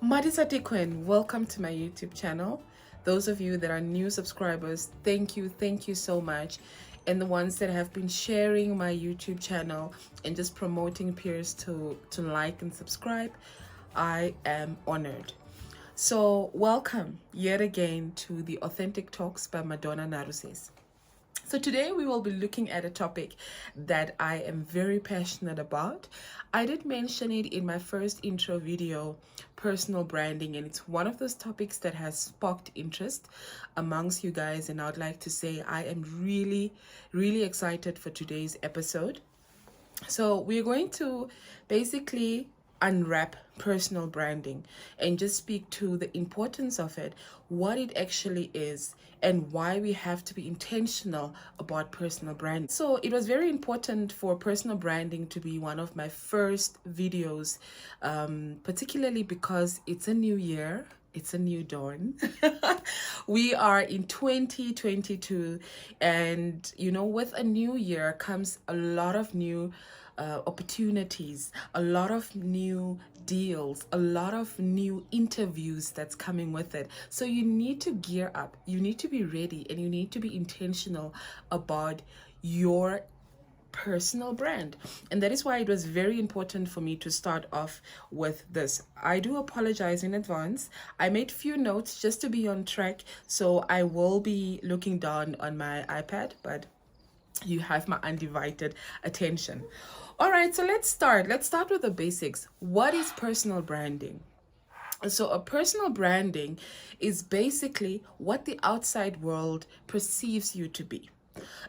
Madisati Quinn, welcome to my YouTube channel. Those of you that are new subscribers, thank you so much. And the ones that have been sharing my YouTube channel and just promoting peers to like and subscribe, I am honored. So welcome yet again to the Authentic Talks by Madonna Naruses. So today we will be looking at a topic that I am very passionate about. I did mention it in my first intro video, personal branding, and it's one of those topics that has sparked interest amongst you guys, and I would like to say I am really excited for today's episode. So we're going to basically unwrap personal branding and just speak to the importance of it, what it actually is, and why we have to be intentional about personal branding. So it was very important for personal branding to be one of my first videos, particularly because it's a new year. It's a new dawn. We are in 2022, and with a new year comes a lot of new opportunities, a lot of new deals, a lot of new interviews that's coming with it. So you need to gear up, you need to be ready, and you need to be intentional about your personal brand. And that is why it was very important for me to start off with this. I do apologize in advance. I made few notes just to be on track, so I will be looking down on my iPad, but you have my undivided attention. All right, so let's start with the basics. What is personal branding? So a personal branding is basically what the outside world perceives you to be.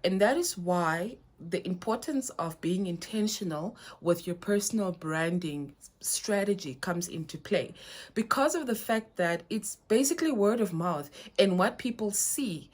And that is why the importance of being intentional with your personal branding strategy comes into play, because of the fact that it's basically word of mouth and what people see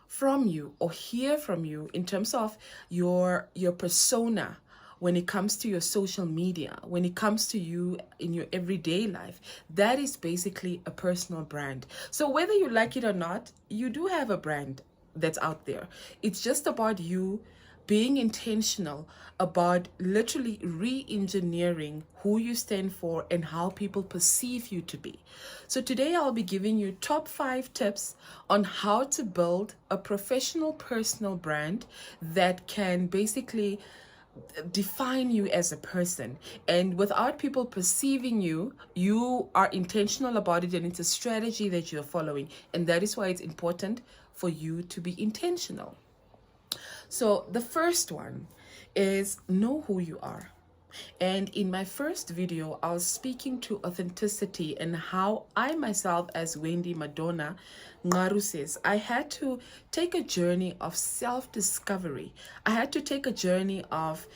from you or hear from you in terms of your persona, when it comes to your social media, when it comes to you in your everyday life. That is basically a personal brand. So whether you like it or not, you do have a brand that's out there. It's just about you being intentional about literally re-engineering who you stand for and how people perceive you to be. So today I'll be giving you top 5 tips on how to build a professional personal brand that can basically define you as a person, and without people perceiving you, you are intentional about it, and it's a strategy that you're following. And that is why it's important for you to be intentional. So the first one is know who you are. And in my first video, I was speaking to authenticity and how I myself, as Wendy Madonna Ngaruses, I had to take a journey of self-discovery. I had to take a journey of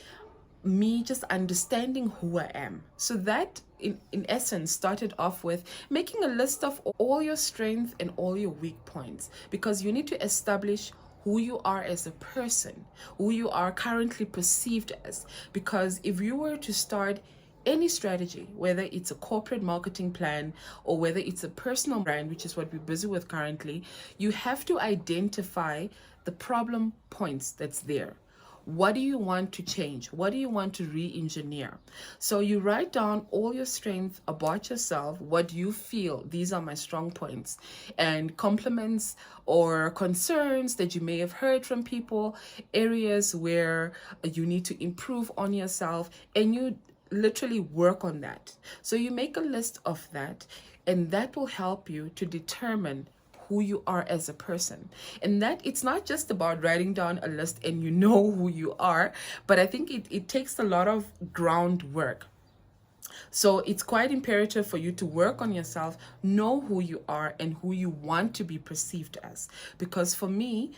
me just understanding who I am. So that in essence started off with making a list of all your strengths and all your weak points, because you need to establish who you are as a person, who you are currently perceived as. Because if you were to start any strategy, whether it's a corporate marketing plan or whether it's a personal brand, which is what we're busy with currently, you have to identify the problem points that's there. What do you want to change? What do you want to re-engineer? So you write down all your strengths about yourself, what you feel, these are my strong points, and compliments or concerns that you may have heard from people, areas where you need to improve on yourself, and you literally work on that. So you make a list of that, and that will help you to determine who you are as a person. And that it's not just about writing down a list and you know who you are, but I think it takes a lot of groundwork. So it's quite imperative for you to work on yourself, know who you are and who you want to be perceived as. Because for me,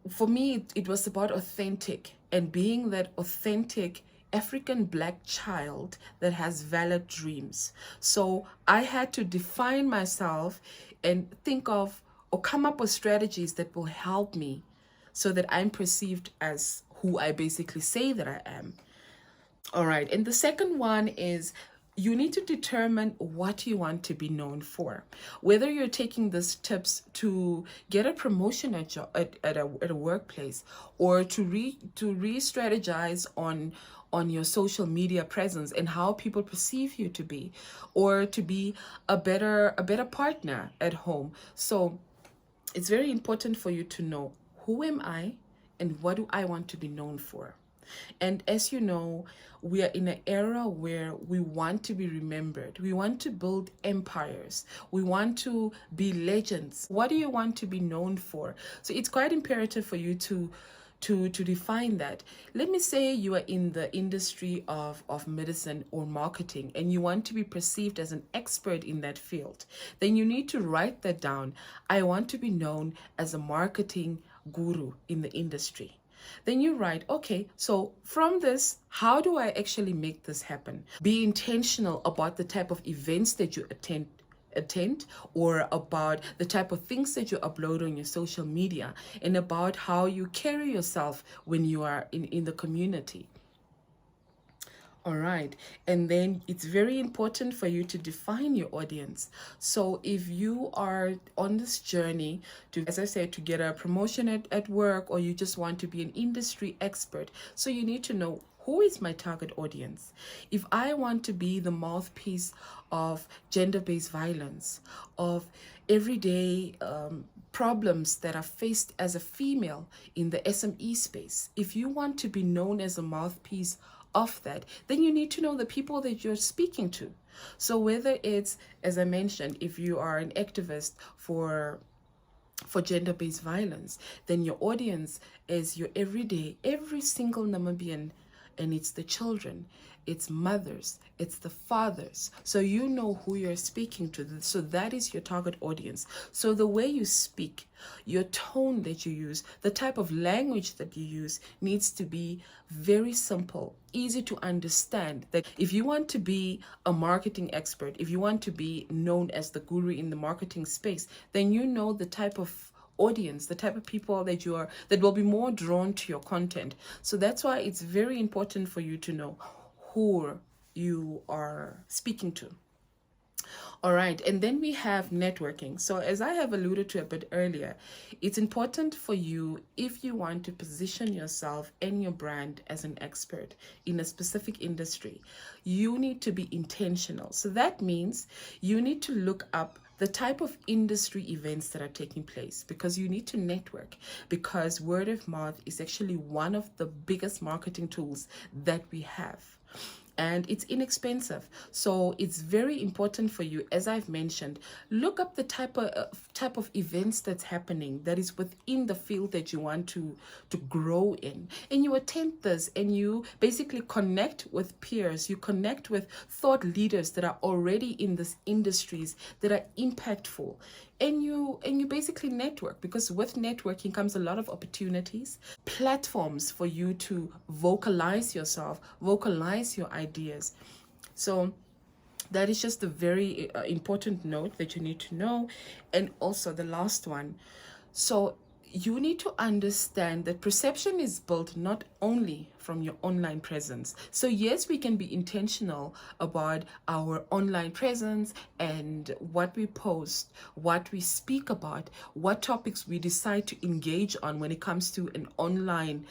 it was about authentic, and being that authentic African Black child that has valid dreams. So I had to define myself and think of or come up with strategies that will help me so that I'm perceived as who I basically say that I am. All right. And the second one is you need to determine what you want to be known for. Whether you're taking these tips to get a promotion at a workplace, or to re-strategize on your social media presence and how people perceive you to be, or to be a better partner at home. So it's very important for you to know, who am I and what do I want to be known for? And as you know, we are in an era where we want to be remembered. We want to build empires. We want to be legends. What do you want to be known for? So it's quite imperative for you to define that. Let me say you are in the industry of medicine or marketing, and you want to be perceived as an expert in that field. Then you need to write that down. I want to be known as a marketing guru in the industry. Then you write, okay, so from this, how do I actually make this happen? Be intentional about the type of events that you attend, or about the type of things that you upload on your social media, and about how you carry yourself when you are in the community. All right. And then it's very important for you to define your audience. So if you are on this journey to, as I said, to get a promotion at work, or you just want to be an industry expert, so you need to know, who is my target audience? If I want to be the mouthpiece of gender-based violence, of everyday problems that are faced as a female in the SME space, if you want to be known as a mouthpiece of that, then you need to know the people that you're speaking to. So whether it's, as I mentioned, if you are an activist for gender-based violence, then your audience is your every single Namibian, and it's the children, it's mothers, it's the fathers. So you know who you're speaking to. So that is your target audience. So the way you speak, your tone that you use, the type of language that you use needs to be very simple, easy to understand. That if you want to be a marketing expert, if you want to be known as the guru in the marketing space, then you know the type of audience, the type of people that will be more drawn to your content. So that's why it's very important for you to know who you are speaking to. All right, and then we have networking. So as I have alluded to a bit earlier, it's important for you, if you want to position yourself and your brand as an expert in a specific industry, you need to be intentional. So that means you need to look up the type of industry events that are taking place, because you need to network, because word of mouth is actually one of the biggest marketing tools that we have. And it's inexpensive. So it's very important for you, as I've mentioned, look up the type of events that's happening that is within the field that you want to grow in. And you attend this, and you basically connect with peers, you connect with thought leaders that are already in these industries that are impactful. And you basically network, because with networking comes a lot of opportunities, platforms for you to vocalize yourself, vocalize your ideas. So that is just a very important note that you need to know. And also the last one. So you need to understand that perception is built not only from your online presence. So yes, we can be intentional about our online presence and what we post, what we speak about, what topics we decide to engage on when it comes to an online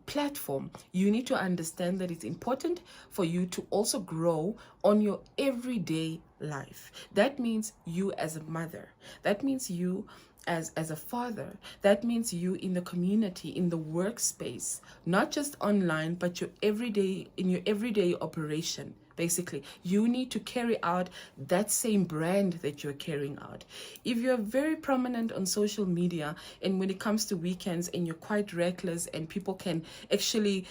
platform. You need to understand that it's important for you to also grow on your everyday life. That means you as a mother. That means you as a father. That means you in the community, in the workspace, not just online, but in your everyday operation. Basically, you need to carry out that same brand that you're carrying out. If you're very prominent on social media, and when it comes to weekends and you're quite reckless, and people can actually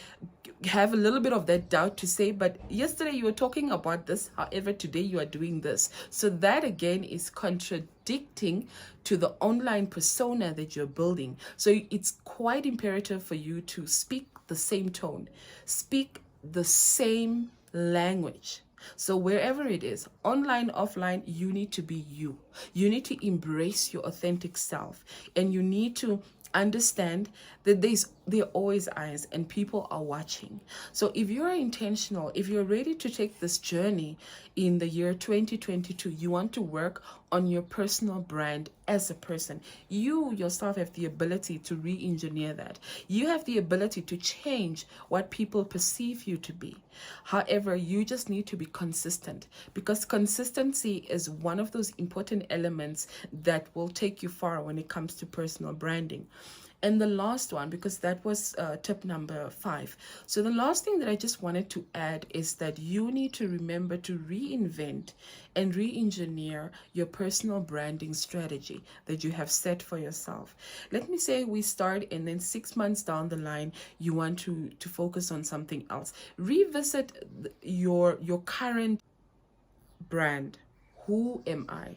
have a little bit of that doubt to say, but yesterday you were talking about this, however today you are doing this. So that again is contradicting to the online persona that you're building. So it's quite imperative for you to speak the same tone, speak the same language. So wherever it is, online, offline, you need to be you. You need to embrace your authentic self, and you need to understand that there are always eyes and people are watching. So if you're intentional, if you're ready to take this journey in the year 2022, you want to work on your personal brand as a person. You yourself have the ability to re-engineer that. You have the ability to change what people perceive you to be. However, you just need to be consistent, because consistency is one of those important elements that will take you far when it comes to personal branding. And the last one, because that was tip number 5. So the last thing that I just wanted to add is that you need to remember to reinvent and re-engineer your personal branding strategy that you have set for yourself. Let me say we start, and then 6 months down the line, you want to focus on something else. Revisit your current brand. Who am I?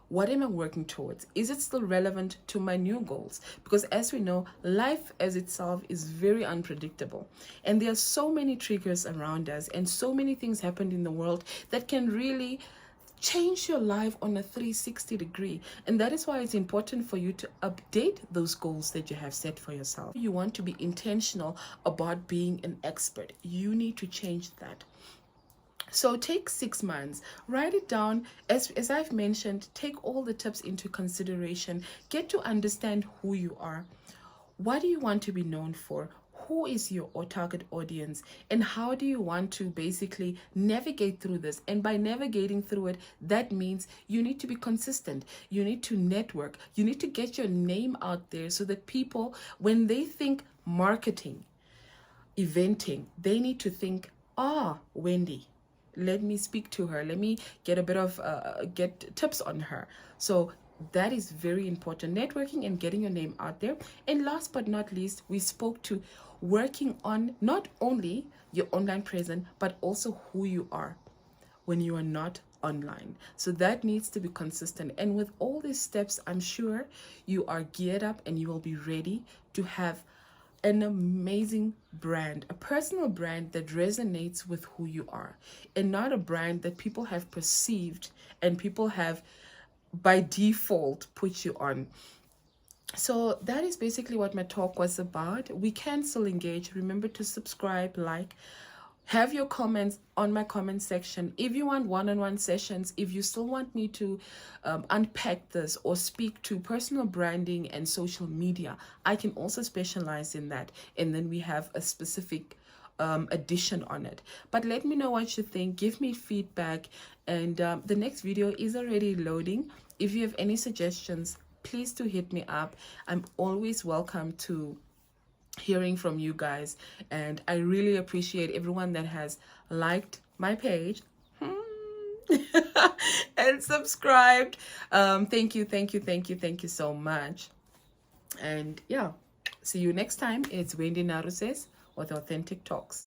What am I working towards? Is it still relevant to my new goals? Because as we know, life as itself is very unpredictable. And there are so many triggers around us and so many things happen in the world that can really change your life on a 360 degree. And that is why it's important for you to update those goals that you have set for yourself. You want to be intentional about being an expert. You need to change that. So take 6 months, write it down. As I've mentioned, take all the tips into consideration. Get to understand who you are. What do you want to be known for? Who is your target audience? And how do you want to basically navigate through this? And by navigating through it, that means you need to be consistent. You need to network. You need to get your name out there so that people, when they think marketing, eventing, they need to think, Wendy. Let me speak to her. Let me get a bit of get tips on her. So that is very important, networking and getting your name out there. And last but not least, we spoke to working on not only your online presence, but also who you are when you are not online. So that needs to be consistent. And with all these steps, I'm sure you are geared up and you will be ready to have an amazing brand, a personal brand that resonates with who you are, and not a brand that people have perceived and people have by default put you on. So that is basically what my talk was about. We can still engage. Remember to subscribe, like, have your comments on my comment section. If you want one-on-one sessions, if you still want me to unpack this or speak to personal branding and social media, I can also specialize in that. And then we have a specific addition on it. But let me know what you think. Give me feedback. And the next video is already loading. If you have any suggestions, please do hit me up. I'm always welcome to hearing from you guys, and I really appreciate everyone that has liked my page and subscribed. Thank you so much. And yeah, see you next time. It's Wendy Narusses with Authentic Talks.